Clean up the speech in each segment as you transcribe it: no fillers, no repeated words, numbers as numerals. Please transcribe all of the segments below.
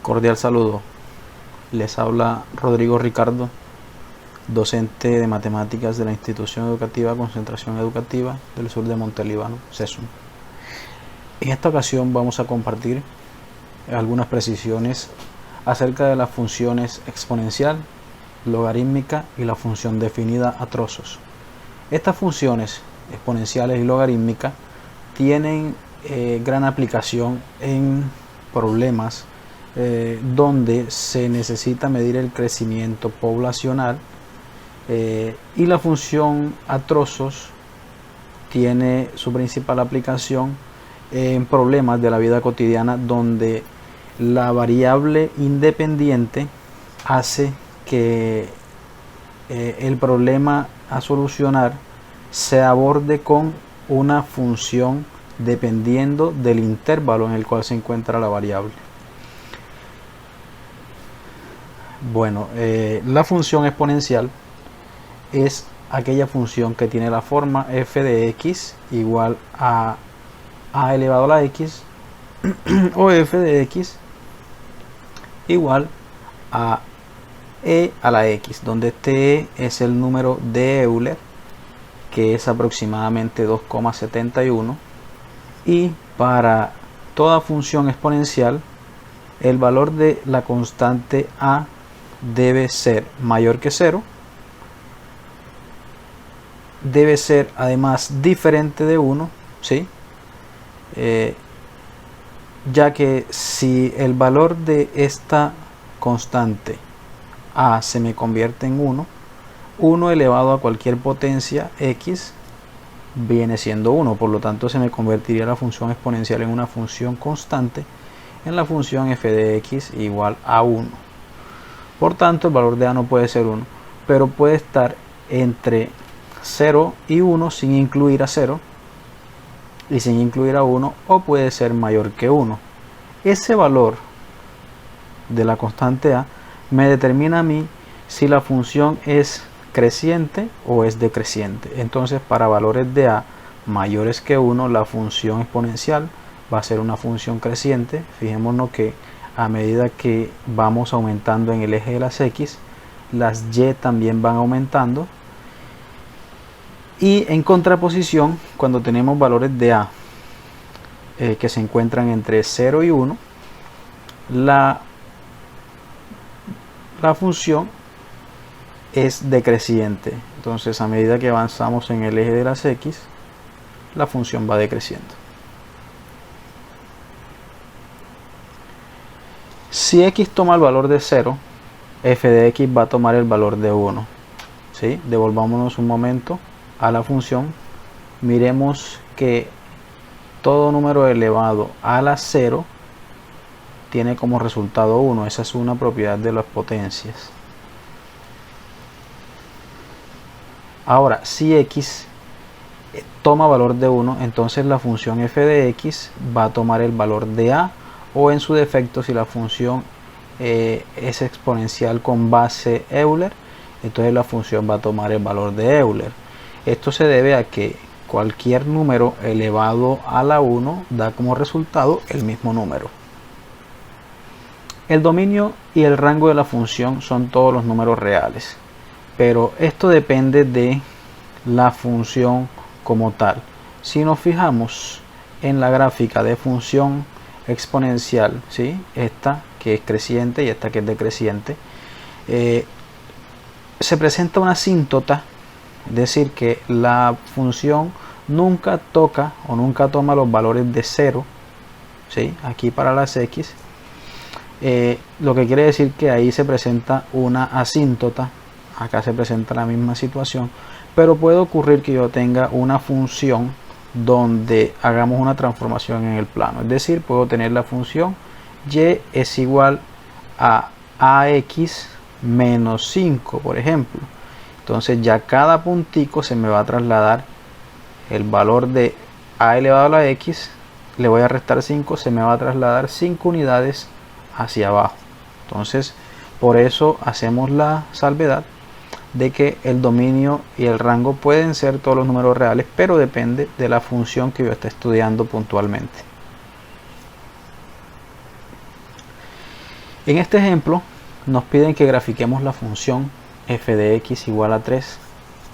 Cordial saludo. Les habla Rodrigo Ricardo, docente de matemáticas de la Institución Educativa Concentración Educativa del Sur de Montelíbano, CESUM. En esta ocasión vamos a compartir algunas precisiones acerca de las funciones exponencial, logarítmica y la función definida a trozos. Estas funciones exponenciales y logarítmicas tienen gran aplicación en problemas donde se necesita medir el crecimiento poblacional, y la función a trozos tiene su principal aplicación en problemas de la vida cotidiana donde la variable independiente hace que el problema a solucionar se aborde con una función dependiendo del intervalo en el cual se encuentra la variable. Bueno, la función exponencial es aquella función que tiene la forma f de x igual a elevado a la x o f de x igual a e a la x, donde este e es el número de Euler, que es aproximadamente 2,71, y para toda función exponencial el valor de la constante a debe ser mayor que 0, debe ser además diferente de 1, ¿sí? Ya que si el valor de esta constante a se me convierte en 1 elevado a cualquier potencia x viene siendo 1, por lo tanto se me convertiría la función exponencial en una función constante en la función f de x igual a 1. Por tanto, el valor de a no puede ser 1, pero puede estar entre 0 y 1 sin incluir a 0 y sin incluir a 1, o puede ser mayor que 1. Ese valor de la constante a me determina a mí si la función es creciente o es decreciente. Entonces, para valores de a mayores que 1, la función exponencial va a ser una función creciente. Fijémonos que a medida que vamos aumentando en el eje de las x, las y también van aumentando. Y en contraposición, cuando tenemos valores de a que se encuentran entre 0 y 1, la función es decreciente. Entonces, a medida que avanzamos en el eje de las x, la función va decreciendo. Si x toma el valor de 0, f de x va a tomar el valor de 1. ¿Sí? Devolvámonos un momento a la función. Miremos que todo número elevado a la 0 tiene como resultado 1. Esa es una propiedad de las potencias. Ahora, si x toma valor de 1, entonces la función f de x va a tomar el valor de a, o en su defecto, si la función es exponencial con base Euler, entonces la función va a tomar el valor de Euler. Esto se debe a que cualquier número elevado a la 1 da como resultado el mismo número. El dominio y el rango de la función son todos los números reales, pero esto depende de la función como tal. Si nos fijamos en la gráfica de función exponencial, ¿sí? Esta que es creciente y esta que es decreciente, se presenta una asíntota, es decir, que la función nunca toca o nunca toma los valores de 0, ¿sí? Aquí para las x, lo que quiere decir que ahí se presenta una asíntota. Acá se presenta la misma situación, pero puede ocurrir que yo tenga una función donde hagamos una transformación en el plano, es decir, puedo tener la función y es igual a ax menos 5, por ejemplo. Entonces ya cada puntico se me va a trasladar el valor de a elevado a la x, le voy a restar 5, se me va a trasladar 5 unidades hacia abajo. Entonces, por eso hacemos la salvedad de que el dominio y el rango pueden ser todos los números reales, pero depende de la función que yo esté estudiando puntualmente. En este ejemplo nos piden que grafiquemos la función f de x igual a 3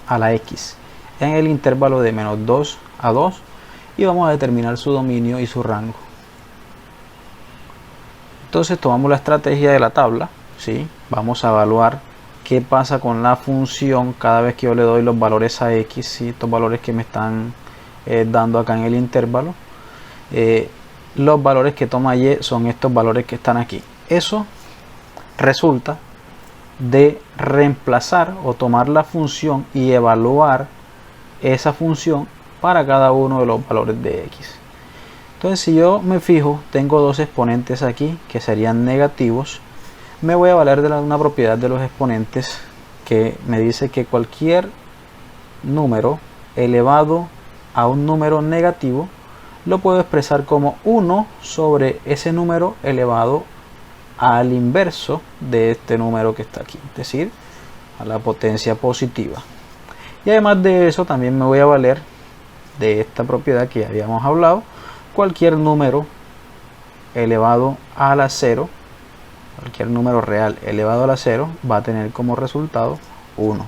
a la x en el intervalo de menos 2 a 2 y vamos a determinar su dominio y su rango. Entonces tomamos la estrategia de la tabla, ¿sí? Vamos a evaluar qué pasa con la función cada vez que yo le doy los valores a x, ¿sí? Estos valores que me están dando acá en el intervalo. Los valores que toma y son estos valores que están aquí. Eso resulta de reemplazar o tomar la función y evaluar esa función para cada uno de los valores de x. Entonces, si yo me fijo, tengo dos exponentes aquí que serían negativos. Me voy a valer de una propiedad de los exponentes que me dice que cualquier número elevado a un número negativo lo puedo expresar como 1 sobre ese número elevado al inverso de este número que está aquí, es decir, a la potencia positiva. Y además de eso también me voy a valer de esta propiedad que ya habíamos hablado. Cualquier número elevado a la 0, cualquier número real elevado a la 0 va a tener como resultado 1.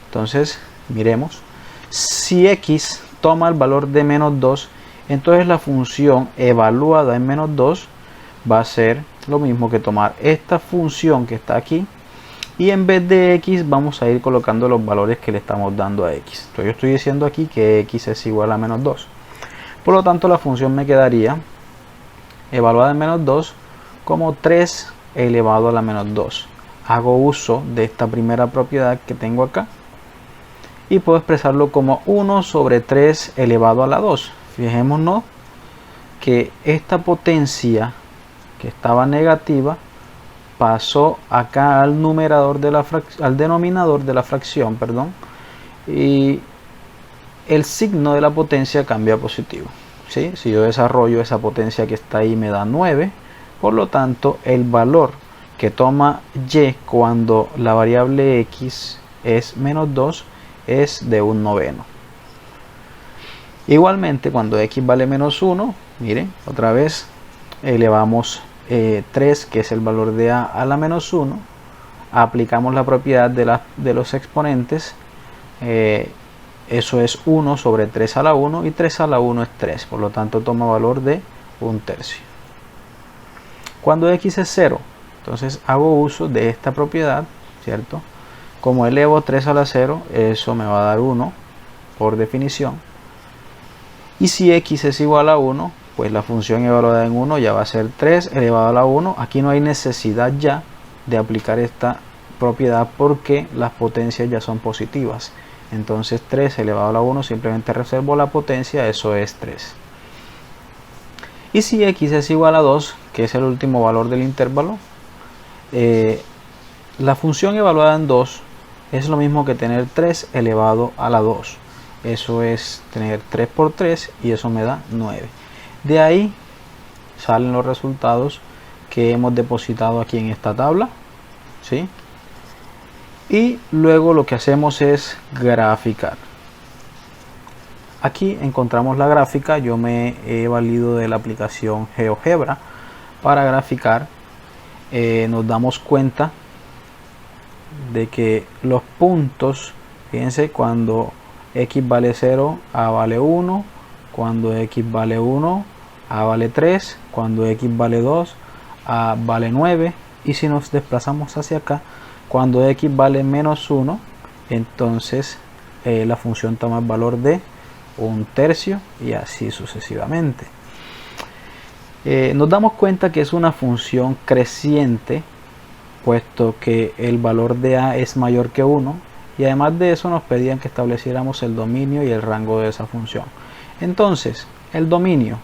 Entonces miremos, si x toma el valor de menos 2, entonces la función evaluada en menos 2 va a ser lo mismo que tomar esta función que está aquí y en vez de x vamos a ir colocando los valores que le estamos dando a x. Entonces yo estoy diciendo aquí que x es igual a menos 2. Por lo tanto la función me quedaría evaluada en menos 2 como 3 elevado a la menos 2. Hago uso de esta primera propiedad que tengo acá y puedo expresarlo como 1 sobre 3 elevado a la 2. Fijémonos que esta potencia que estaba negativa pasó acá al numerador de al denominador de la fracción, perdón, y el signo de la potencia cambia a positivo, ¿sí? Si yo desarrollo esa potencia que está ahí me da 9, por lo tanto el valor que toma y cuando la variable x es menos 2 es de 1/9. Igualmente cuando x vale menos 1, miren, otra vez elevamos 3, que es el valor de a la menos 1, aplicamos la propiedad de los exponentes, eso es 1 sobre 3 a la 1 y 3 a la 1 es 3, por lo tanto toma valor de 1/3. Cuando x es 0, entonces hago uso de esta propiedad, ¿cierto? Como elevo 3 a la 0, eso me va a dar 1 por definición. Y si x es igual a 1, pues la función evaluada en 1 ya va a ser 3 elevado a la 1. Aquí no hay necesidad ya de aplicar esta propiedad porque las potencias ya son positivas. Entonces 3 elevado a la 1 simplemente reservo la potencia, eso es 3. Y si x es igual a 2, que es el último valor del intervalo, la función evaluada en 2 es lo mismo que tener 3 elevado a la 2. Eso es tener 3 por 3 y eso me da 9. De ahí salen los resultados que hemos depositado aquí en esta tabla, ¿sí? Y luego lo que hacemos es graficar. Aquí encontramos la gráfica. Yo me he valido de la aplicación GeoGebra para graficar. Nos damos cuenta de que los puntos, fíjense, cuando x vale 0, a vale 1, cuando x vale 1, a vale 3, cuando x vale 2, a vale 9, y si nos desplazamos hacia acá, cuando x vale menos 1, entonces la función toma el valor de 1/3 y así sucesivamente. Nos damos cuenta que es una función creciente, puesto que el valor de a es mayor que 1, y además de eso nos pedían que estableciéramos el dominio y el rango de esa función. Entonces, el dominio,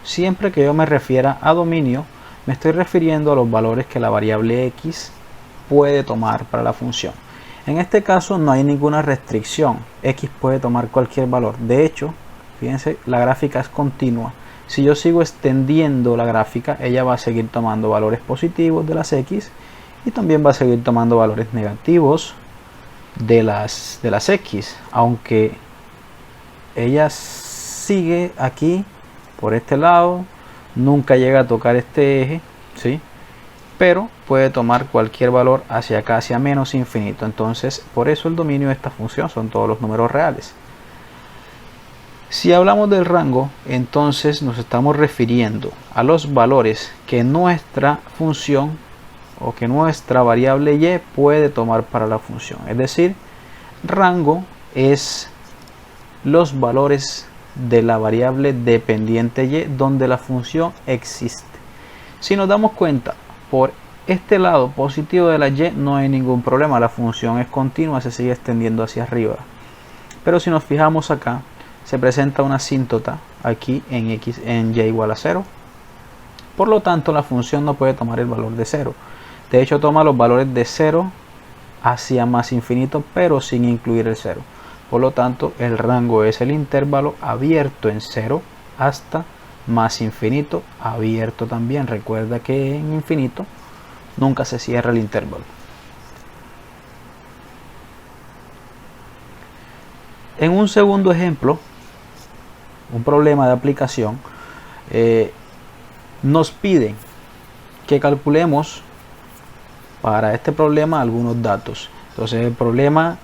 siempre que yo me refiera a dominio, me estoy refiriendo a los valores que la variable x puede tomar para la función. En este caso no hay ninguna restricción, x puede tomar cualquier valor. De hecho, fíjense, la gráfica es continua. Si yo sigo extendiendo la gráfica, ella va a seguir tomando valores positivos de las x y también va a seguir tomando valores negativos de las x, aunque ella sigue aquí por este lado, nunca llega a tocar este eje, ¿sí? pero puede tomar cualquier valor hacia acá, hacia menos infinito. Entonces, por eso el dominio de esta función son todos los números reales. Si hablamos del rango, entonces nos estamos refiriendo a los valores que nuestra función o que nuestra variable y puede tomar para la función. Es decir, rango es los valores de la variable dependiente y donde la función existe. Si nos damos cuenta, por este lado positivo de la y no hay ningún problema, la función es continua, se sigue extendiendo hacia arriba. Pero si nos fijamos acá, se presenta una asíntota aquí en y igual a 0. Por lo tanto, la función no puede tomar el valor de 0. De hecho, toma los valores de 0 hacia más infinito, pero sin incluir el 0. Por lo tanto, el rango es el intervalo abierto en 0 hasta más infinito abierto también. Recuerda que en infinito nunca se cierra el intervalo. En un segundo ejemplo, un problema de aplicación, nos piden que calculemos para este problema algunos datos. Entonces el problema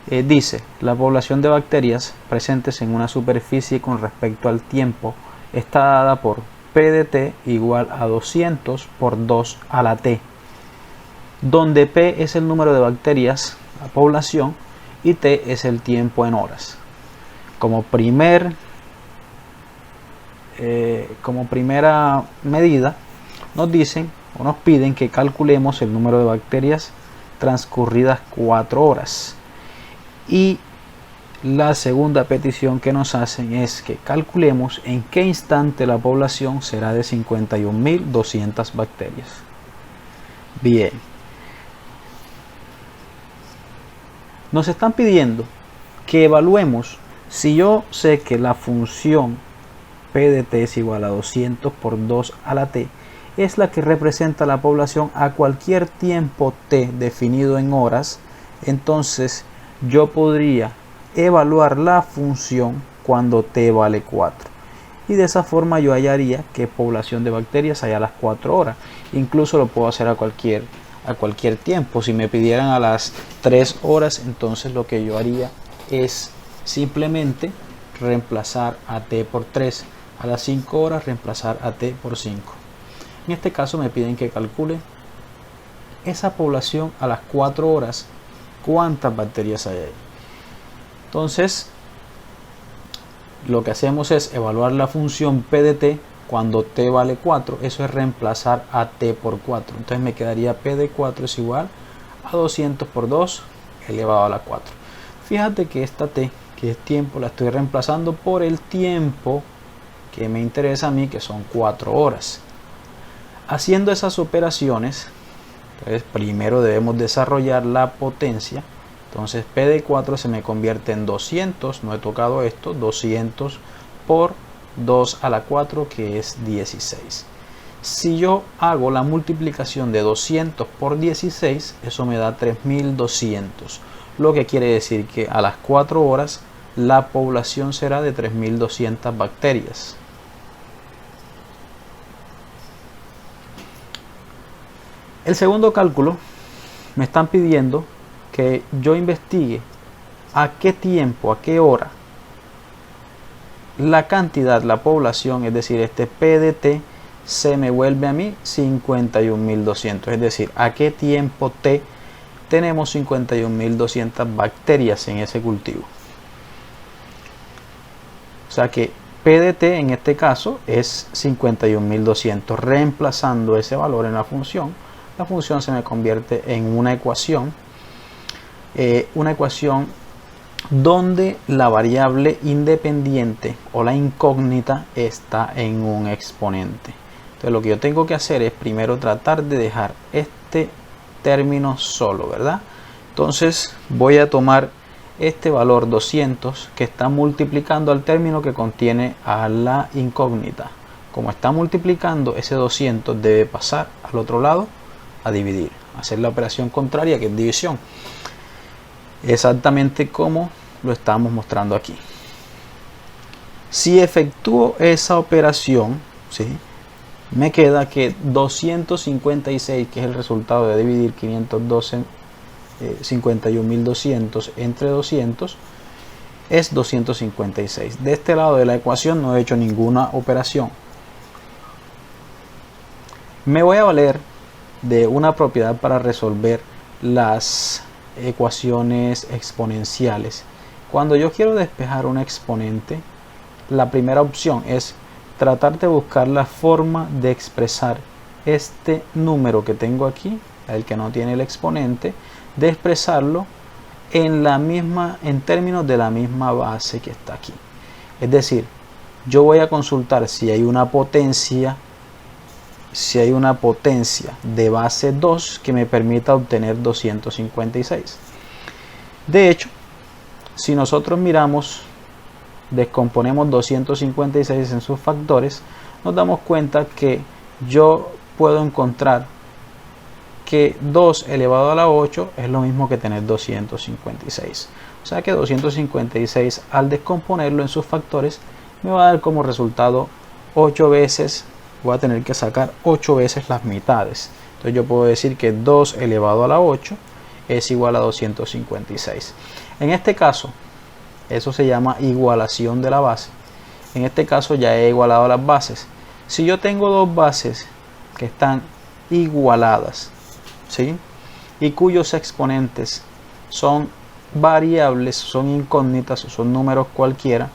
dice: la población de bacterias presentes en una superficie con respecto al tiempo está dada por P de t igual a 200 por 2 a la t, donde P es el número de bacterias, la población, y t es el tiempo en horas. Como primera medida nos dicen o nos piden que calculemos el número de bacterias transcurridas 4 horas, y la segunda petición que nos hacen es que calculemos en qué instante la población será de 51.200 bacterias. Bien, nos están pidiendo que evaluemos. Si yo sé que la función P de t es igual a 200 por 2 a la t, es la que representa la población a cualquier tiempo t definido en horas, entonces yo podría evaluar la función cuando t vale 4. Y de esa forma yo hallaría qué población de bacterias hay a las 4 horas. Incluso lo puedo hacer a cualquier tiempo. Si me pidieran a las 3 horas, entonces lo que yo haría es simplemente reemplazar a t por 3. A las 5 horas reemplazar a t por 5. En este caso me piden que calcule esa población a las 4 horas, cuántas bacterias hay ahí. Entonces lo que hacemos es evaluar la función P de t cuando t vale 4. Eso es reemplazar a t por 4. Entonces me quedaría P de 4 es igual a 200 por 2 elevado a la 4. Fíjate que esta t, que es tiempo, la estoy reemplazando por el tiempo que me interesa a mí, que son 4 horas. Haciendo esas operaciones, entonces primero debemos desarrollar la potencia. Entonces P de 4 se me convierte en 200, no he tocado esto, 200 por 2 a la 4, que es 16. Si yo hago la multiplicación de 200 por 16, eso me da 3200, lo que quiere decir que a las 4 horas la población será de 3200 bacterias. El segundo cálculo me están pidiendo que yo investigue a qué tiempo, a qué hora la cantidad, la población, es decir, este P de t se me vuelve a mí 51.200, es decir, a qué tiempo t tenemos 51.200 bacterias en ese cultivo. O sea que P de t en este caso es 51.200. Reemplazando ese valor en la función se me convierte en una ecuación donde la variable independiente o la incógnita está en un exponente. Entonces lo que yo tengo que hacer es primero tratar de dejar este término solo, ¿verdad? Entonces voy a tomar este valor 200 que está multiplicando al término que contiene a la incógnita. Como está multiplicando, ese 200 debe pasar al otro lado a dividir, hacer la operación contraria, que es división, exactamente como lo estamos mostrando aquí. Si efectúo esa operación, ¿sí?, me queda que 256, que es el resultado de dividir 512, 51.200 entre 200, es 256. De este lado de la ecuación no he hecho ninguna operación. Me voy a valer de una propiedad para resolver las ecuaciones exponenciales. Cuando yo quiero despejar un exponente, la primera opción es tratar de buscar la forma de expresar este número que tengo aquí, el que no tiene el exponente, de expresarlo en términos de la misma base que está aquí. Es decir, yo voy a consultar si hay una potencia de base 2 que me permita obtener 256. De hecho, si nosotros miramos, descomponemos 256 en sus factores, nos damos cuenta que yo puedo encontrar que 2 elevado a la 8 es lo mismo que tener 256. O sea que 256 al descomponerlo en sus factores me va a dar como resultado 8 veces, voy a tener que sacar 8 veces las mitades. Entonces yo puedo decir que 2 elevado a la 8 es igual a 256. En este caso, eso se llama igualación de la base. En este caso ya he igualado las bases. Si yo tengo dos bases que están igualadas, ¿sí?, y cuyos exponentes son variables, son incógnitas o son números cualquiera,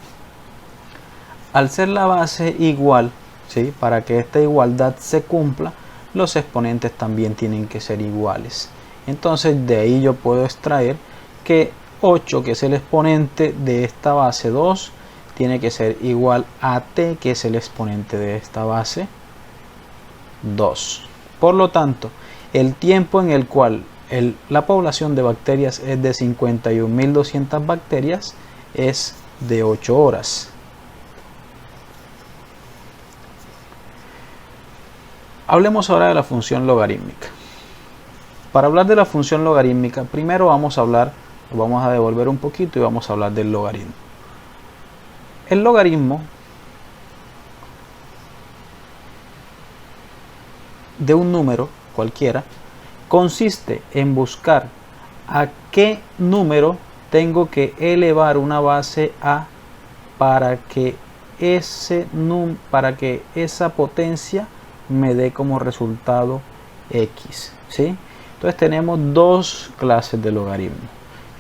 al ser la base igual, ¿sí?, para que esta igualdad se cumpla, los exponentes también tienen que ser iguales. Entonces de ahí yo puedo extraer que 8, que es el exponente de esta base 2, tiene que ser igual a t, que es el exponente de esta base 2. Por lo tanto, el tiempo en el cual la población de bacterias es de 51.200 bacterias es de 8 horas. Hablemos ahora de la función logarítmica. Para hablar de la función logarítmica, primero vamos a devolver un poquito y vamos a hablar del logaritmo. El logaritmo de un número cualquiera consiste en buscar a qué número tengo que elevar una base a para que esa potencia me dé como resultado x, ¿sí? Entonces tenemos dos clases de logaritmo.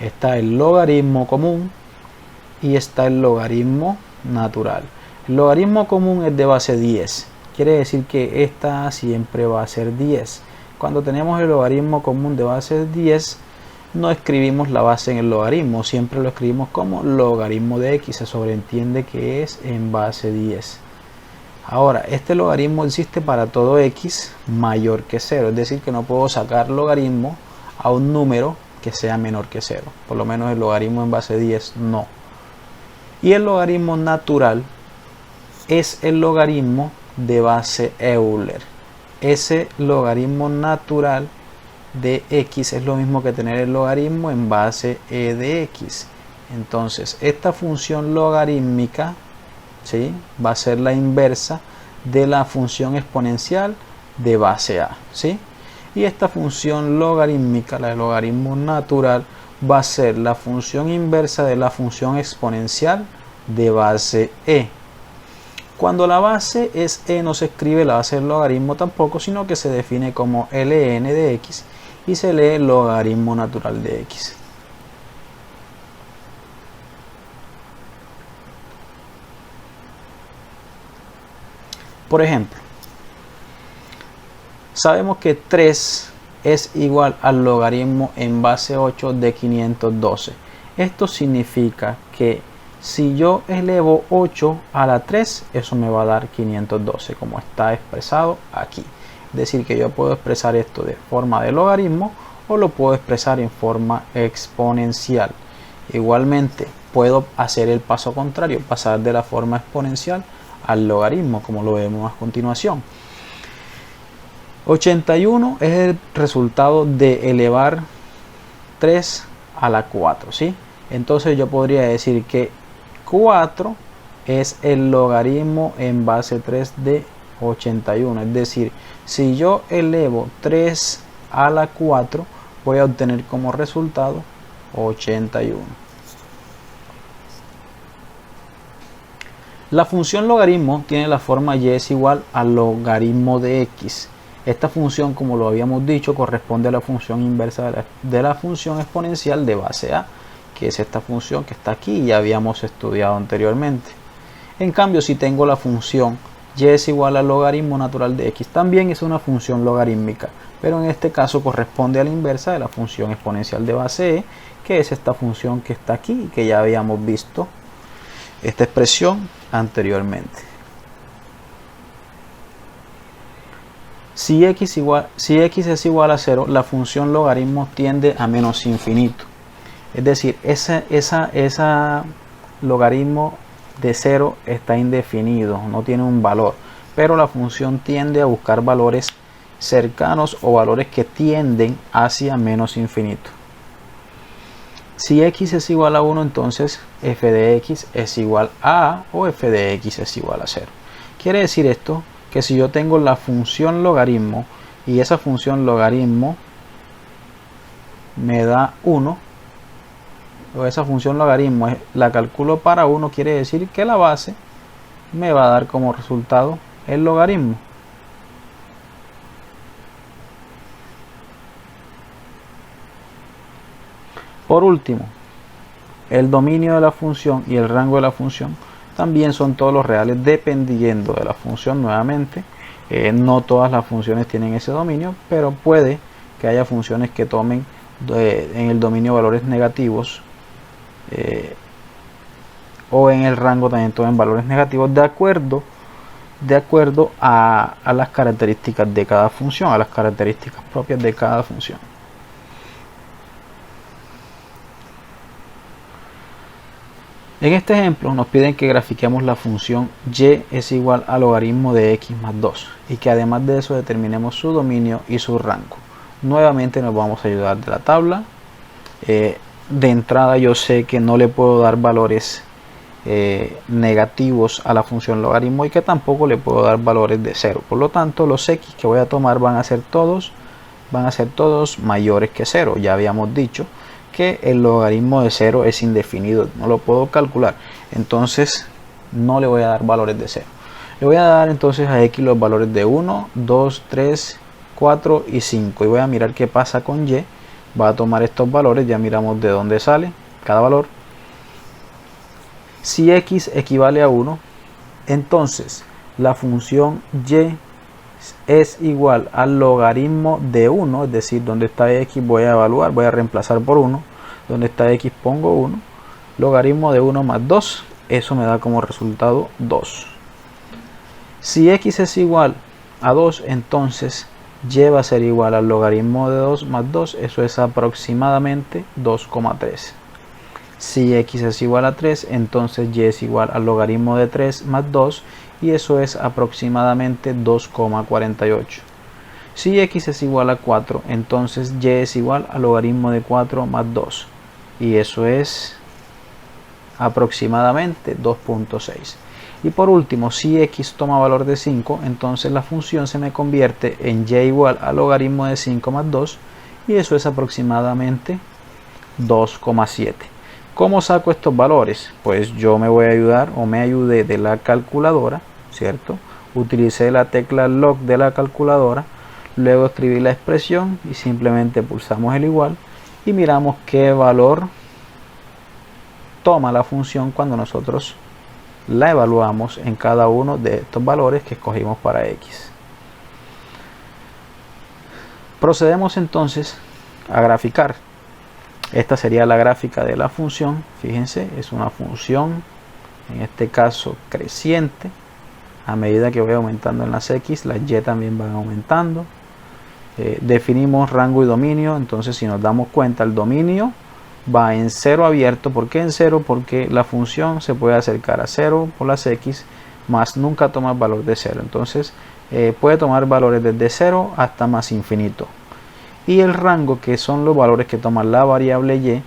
Está el logaritmo común y está el logaritmo natural. El logaritmo común es de base 10. Quiere decir que esta siempre va a ser 10. Cuando tenemos el logaritmo común de base 10, no escribimos la base en el logaritmo, siempre lo escribimos como logaritmo de x. Se sobreentiende que es en base 10. Ahora, este logaritmo existe para todo x mayor que 0, es decir, que no puedo sacar logaritmo a un número que sea menor que 0. Por lo menos el logaritmo en base 10 no. Y el logaritmo natural es el logaritmo de base Euler. Ese logaritmo natural de x es lo mismo que tener el logaritmo en base e de x. Entonces, esta función logarítmica, ¿sí?, va a ser la inversa de la función exponencial de base a, ¿sí? Y esta función logarítmica, la del logaritmo natural, va a ser la función inversa de la función exponencial de base e. Cuando la base es e, no se escribe la base del logaritmo tampoco, sino que se define como ln de x y se lee el logaritmo natural de x. Por ejemplo, sabemos que 3 es igual al logaritmo en base 8 de 512. Esto significa que si yo elevo 8 a la 3, eso me va a dar 512, como está expresado aquí. Es decir, que yo puedo expresar esto de forma de logaritmo o lo puedo expresar en forma exponencial. Igualmente, puedo hacer el paso contrario, pasar de la forma exponencial al logaritmo, como lo vemos a continuación. 81 es el resultado de elevar 3 a la 4, ¿sí? Entonces yo podría decir que 4 es el logaritmo en base 3 de 81. Es decir, si yo elevo 3 a la 4, voy a obtener como resultado 81. La función logaritmo tiene la forma y es igual al logaritmo de x. Esta función, como lo habíamos dicho, corresponde a la función inversa de la función exponencial de base a, que es esta función que está aquí y ya habíamos estudiado anteriormente. En cambio, si tengo la función y es igual al logaritmo natural de x, también es una función logarítmica, pero en este caso corresponde a la inversa de la función exponencial de base e, que es esta función que está aquí y que ya habíamos visto esta expresión anteriormente. Si x es igual a 0, la función logaritmo tiende a menos infinito. Es decir, esa logaritmo de 0 está indefinido, no tiene un valor, pero la función tiende a buscar valores cercanos o valores que tienden hacia menos infinito. Si x es igual a 1, entonces f de x es igual a A o f de x es igual a 0. Quiere decir esto que si yo tengo la función logaritmo y esa función logaritmo me da 1, o esa función logaritmo la calculo para 1, quiere decir que la base me va a dar como resultado el logaritmo. Por último, el dominio de la función y el rango de la función también son todos los reales dependiendo de la función. Nuevamente, no todas las funciones tienen ese dominio, pero puede que haya funciones que tomen en el dominio valores negativos o en el rango también tomen valores negativos de acuerdo a las características de cada función, a las características propias de cada función. En este ejemplo nos piden que grafiquemos la función y es igual al logaritmo de x más 2 y que además de eso determinemos su dominio y su rango. Nuevamente nos vamos a ayudar de la tabla. De entrada yo sé que no le puedo dar valores negativos a la función logaritmo y que tampoco le puedo dar valores de 0. Por lo tanto, los x que voy a tomar van a ser todos mayores que 0. Ya habíamos dicho que el logaritmo de 0 es indefinido, no lo puedo calcular, entonces no le voy a dar valores de 0. Le voy a dar entonces a x los valores de 1, 2, 3, 4 y 5 y voy a mirar qué pasa con y. Va a tomar estos valores, ya miramos de dónde sale cada valor. Si x equivale a 1, entonces la función y es igual al logaritmo de 1, es decir, donde está x voy a evaluar, voy a reemplazar por 1, donde está x pongo 1, logaritmo de 1 más 2, eso me da como resultado 2. Si x es igual a 2, entonces y va a ser igual al logaritmo de 2 más 2, eso es aproximadamente 2,3. Si x es igual a 3, entonces y es igual al logaritmo de 3 más 2 y eso es aproximadamente 2,48. Si x es igual a 4, entonces y es igual al logaritmo de 4 más 2 y eso es aproximadamente 2,6. Y por último, si x toma valor de 5, entonces la función se me convierte en y igual al logaritmo de 5 más 2 y eso es aproximadamente 2,7. ¿Cómo saco estos valores? Pues yo me voy a ayudar o me ayudé de la calculadora, ¿cierto? Utilicé la tecla log de la calculadora, luego escribí la expresión y simplemente pulsamos el igual y miramos qué valor toma la función cuando nosotros la evaluamos en cada uno de estos valores que escogimos para x. Procedemos entonces a graficar. Esta sería la gráfica de la función. Fíjense, es una función, en este caso creciente. A medida que voy aumentando en las x, las y también van aumentando. Definimos rango y dominio. Entonces, si nos damos cuenta, el dominio va en 0 abierto. ¿Por qué en 0? Porque la función se puede acercar a 0 por las x, más nunca toma valor de 0. Entonces, puede tomar valores desde 0 hasta más infinito. Y el rango, que son los valores que toma la variable y,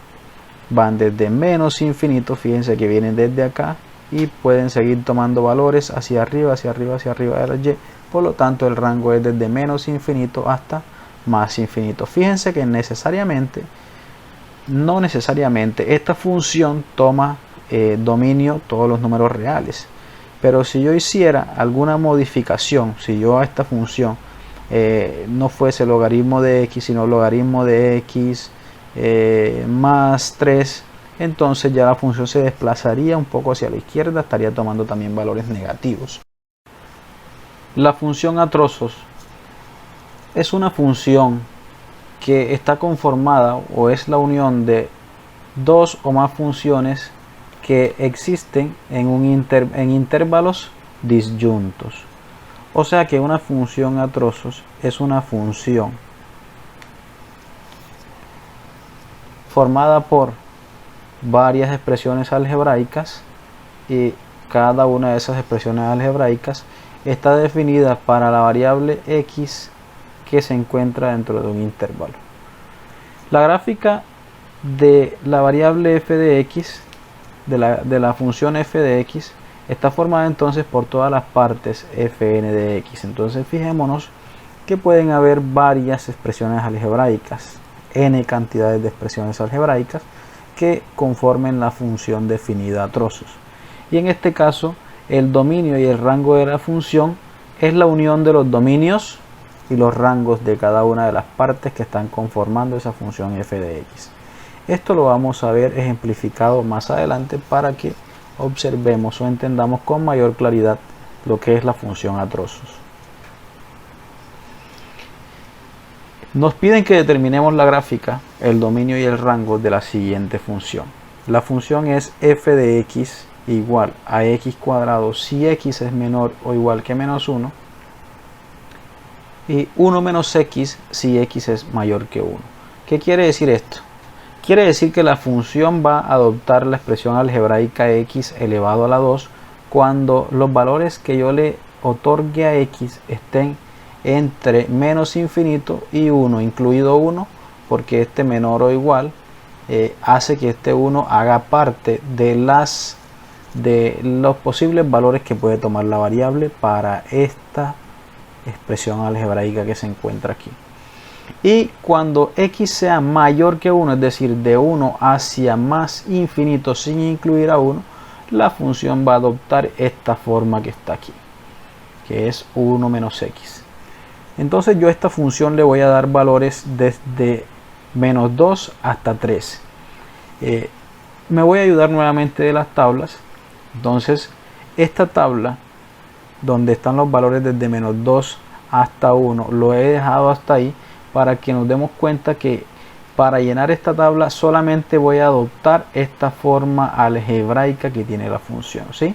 van desde menos infinito, fíjense que vienen desde acá, y pueden seguir tomando valores hacia arriba, hacia arriba, hacia arriba de la y, por lo tanto el rango es desde menos infinito hasta más infinito. Fíjense que no necesariamente esta función toma dominio todos los números reales, pero si yo hiciera alguna modificación, si yo a esta función no fuese logaritmo de x sino logaritmo de x más 3, entonces ya la función se desplazaría un poco hacia la izquierda, estaría tomando también valores negativos. La función a trozos es una función que está conformada o es la unión de dos o más funciones que existen en intervalos disyuntos. O sea que una función a trozos es una función formada por varias expresiones algebraicas y cada una de esas expresiones algebraicas está definida para la variable x que se encuentra dentro de un intervalo. La gráfica de la variable f de x, de la función f de x, está formada entonces por todas las partes fn de x. Entonces fijémonos que pueden haber varias expresiones algebraicas, n cantidades de expresiones algebraicas que conformen la función definida a trozos. Y en este caso el dominio y el rango de la función es la unión de los dominios y los rangos de cada una de las partes que están conformando esa función f de x. Esto lo vamos a ver ejemplificado más adelante para que observemos o entendamos con mayor claridad lo que es la función a trozos. Nos piden que determinemos la gráfica, el dominio y el rango de la siguiente función. La función es f de x igual a x cuadrado si x es menor o igual que menos 1 y 1 menos x si x es mayor que 1. ¿Qué quiere decir esto? Quiere decir que la función va a adoptar la expresión algebraica x elevado a la 2 cuando los valores que yo le otorgue a x estén entre menos infinito y 1, incluido 1, porque este menor o igual hace que este 1 haga parte de los posibles valores que puede tomar la variable para esta expresión algebraica que se encuentra aquí. Y cuando x sea mayor que 1, es decir, de 1 hacia más infinito sin incluir a 1, la función va a adoptar esta forma que está aquí, que es 1 menos x. Entonces yo a esta función le voy a dar valores desde menos 2 hasta 3. Me voy a ayudar nuevamente de las tablas. Entonces esta tabla donde están los valores desde menos 2 hasta 1 lo he dejado hasta ahí para que nos demos cuenta que para llenar esta tabla solamente voy a adoptar esta forma algebraica que tiene la función, ¿sí?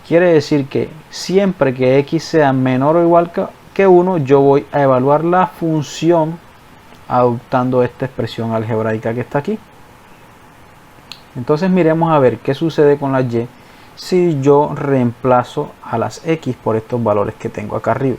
Quiere decir que siempre que x sea menor o igual que 1, yo voy a evaluar la función adoptando esta expresión algebraica que está aquí. Entonces miremos a ver qué sucede con las y si yo reemplazo a las x por estos valores que tengo acá arriba.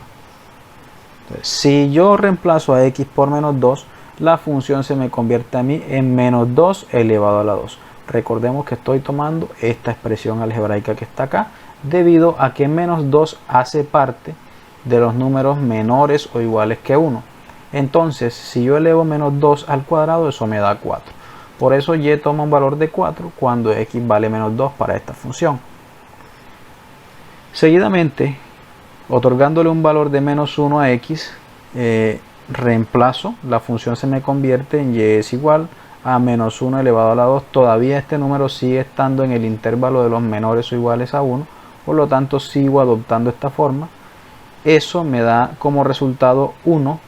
Entonces, si yo reemplazo a x por menos 2, la función se me convierte a mí en menos 2 elevado a la 2. Recordemos que estoy tomando esta expresión algebraica que está acá, debido a que menos 2 hace parte de los números menores o iguales que 1. Entonces, si yo elevo menos 2 al cuadrado, eso me da 4. Por eso y toma un valor de 4 cuando x vale menos 2 para esta función. Seguidamente, otorgándole un valor de menos 1 a x, reemplazo, la función se me convierte en y es igual a menos 1 elevado a la 2. Todavía este número sigue estando en el intervalo de los menores o iguales a 1, por lo tanto sigo adoptando esta forma. Eso me da como resultado 1.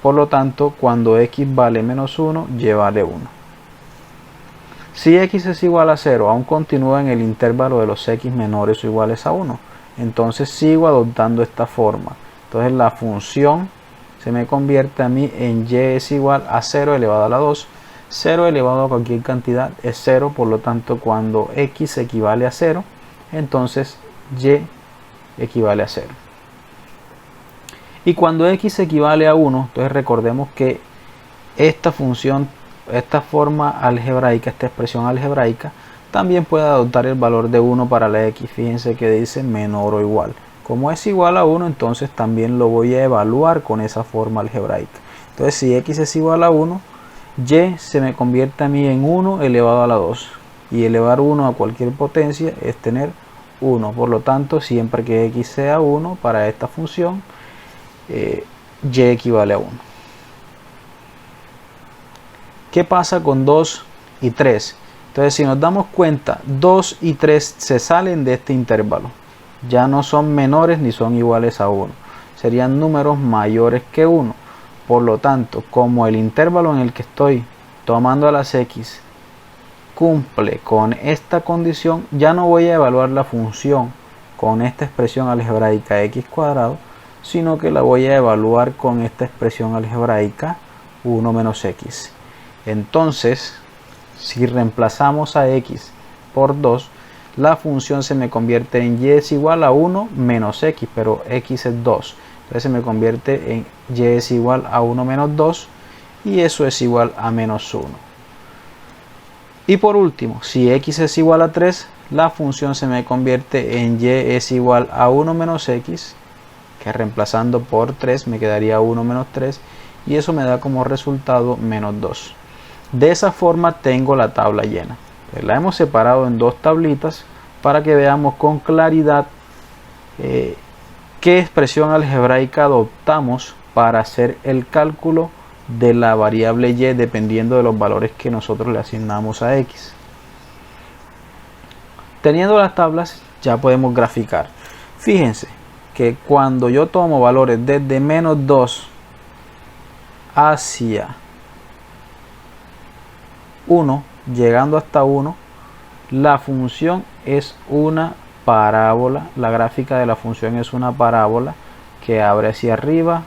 Por lo tanto, cuando x vale menos 1, y vale 1. Si x es igual a 0, aún continúa en el intervalo de los x menores o iguales a 1. Entonces sigo adoptando esta forma. Entonces la función se me convierte a mí en y es igual a 0 elevado a la 2. 0 elevado a cualquier cantidad es 0, por lo tanto cuando x equivale a 0, entonces y equivale a 0. Y cuando x equivale a 1, entonces recordemos que esta función, esta forma algebraica, esta expresión algebraica, también puede adoptar el valor de 1 para la x. Fíjense que dice menor o igual. Como es igual a 1, entonces también lo voy a evaluar con esa forma algebraica. Entonces si x es igual a 1, y se me convierte a mí en 1 elevado a la 2. Y elevar 1 a cualquier potencia es tener 1. Por lo tanto, siempre que x sea 1 para esta función, y equivale a 1. ¿Qué pasa con 2 y 3? Entonces, si nos damos cuenta, 2 y 3 se salen de este intervalo. Ya no son menores ni son iguales a 1. Serían números mayores que 1. Por lo tanto, como el intervalo en el que estoy tomando a las x cumple con esta condición, ya no voy a evaluar la función con esta expresión algebraica x cuadrado, sino que la voy a evaluar con esta expresión algebraica 1 menos x. Entonces, si reemplazamos a x por 2, la función se me convierte en y es igual a 1 menos x, pero x es 2. Entonces se me convierte en y es igual a 1 menos 2 y eso es igual a menos 1. Y por último, si x es igual a 3, la función se me convierte en y es igual a 1 menos x, que reemplazando por 3 me quedaría 1 menos 3 y eso me da como resultado menos 2. De esa forma tengo la tabla llena. La hemos separado en dos tablitas para que veamos con claridad qué expresión algebraica adoptamos para hacer el cálculo de la variable y dependiendo de los valores que nosotros le asignamos a x. Teniendo las tablas ya podemos graficar. Fíjense que cuando yo tomo valores desde menos 2 hacia 1, llegando hasta 1, la función es una parábola. La gráfica de la función es una parábola que abre hacia arriba.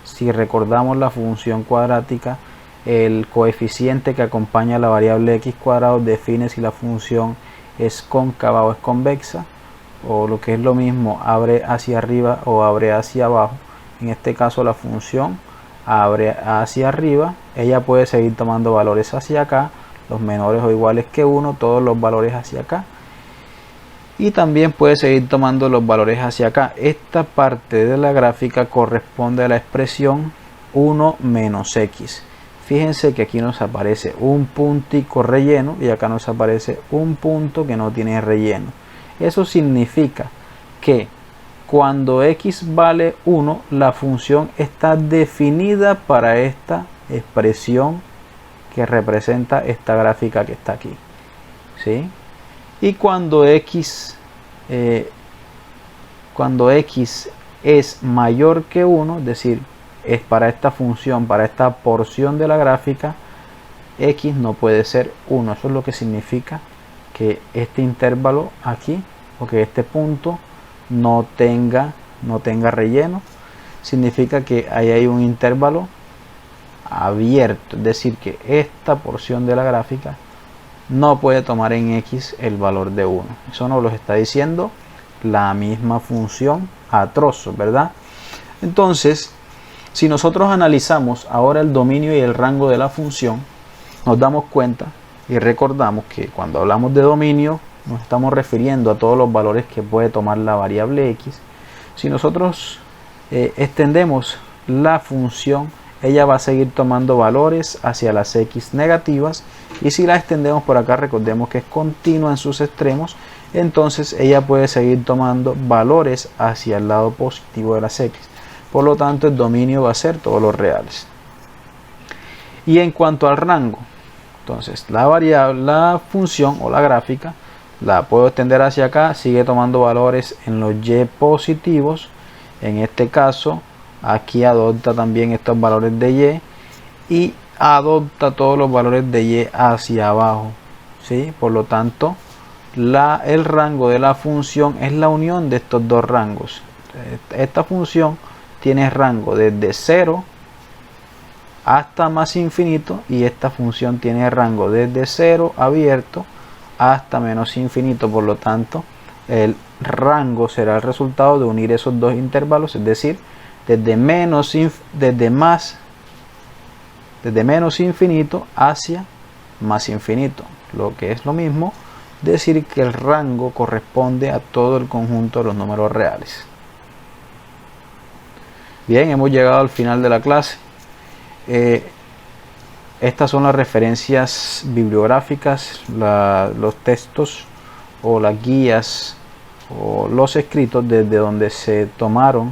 Si recordamos la función cuadrática, el coeficiente que acompaña a la variable x cuadrado define si la función es cóncava o es convexa, o lo que es lo mismo, abre hacia arriba o abre hacia abajo. En este caso la función abre hacia arriba. Ella puede seguir tomando valores hacia acá, los menores o iguales que 1, todos los valores hacia acá, y también puede seguir tomando los valores hacia acá. Esta parte de la gráfica corresponde a la expresión 1 menos x. Fíjense que aquí nos aparece un puntico relleno y acá nos aparece un punto que no tiene relleno. Eso significa que cuando x vale 1, la función está definida para esta expresión que representa esta gráfica que está aquí, ¿sí? Y cuando x es mayor que 1, es decir, es para esta función, para esta porción de la gráfica, x no puede ser 1. Eso es lo que significa que este intervalo aquí, o que este punto no tenga relleno. Significa que ahí hay un intervalo abierto, es decir, que esta porción de la gráfica no puede tomar en x el valor de 1. Eso nos lo está diciendo la misma función a trozos, ¿verdad? Entonces, si nosotros analizamos ahora el dominio y el rango de la función, nos damos cuenta y recordamos que cuando hablamos de dominio nos estamos refiriendo a todos los valores que puede tomar la variable x. Si nosotros extendemos la función, ella va a seguir tomando valores hacia las x negativas, y si la extendemos por acá, recordemos que es continua en sus extremos, entonces ella puede seguir tomando valores hacia el lado positivo de las x. Por lo tanto, el dominio va a ser todos los reales. Y en cuanto al rango, entonces la función o la gráfica la puedo extender hacia acá, sigue tomando valores en los y positivos. En este caso aquí adopta también estos valores de y adopta todos los valores de y hacia abajo, ¿sí? Por lo tanto, el rango de la función es la unión de estos dos rangos. Esta función tiene rango desde 0 hasta más infinito, y esta función tiene rango desde 0 abierto hasta menos infinito. Por lo tanto, el rango será el resultado de unir esos dos intervalos, es decir, desde menos infinito hacia más infinito, lo que es lo mismo decir que el rango corresponde a todo el conjunto de los números reales. Bien, hemos llegado al final de la clase. Estas son las referencias bibliográficas, los textos o las guías o los escritos desde donde se tomó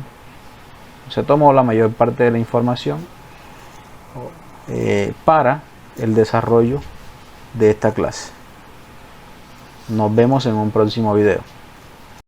la mayor parte de la información para el desarrollo de esta clase. Nos vemos en un próximo video.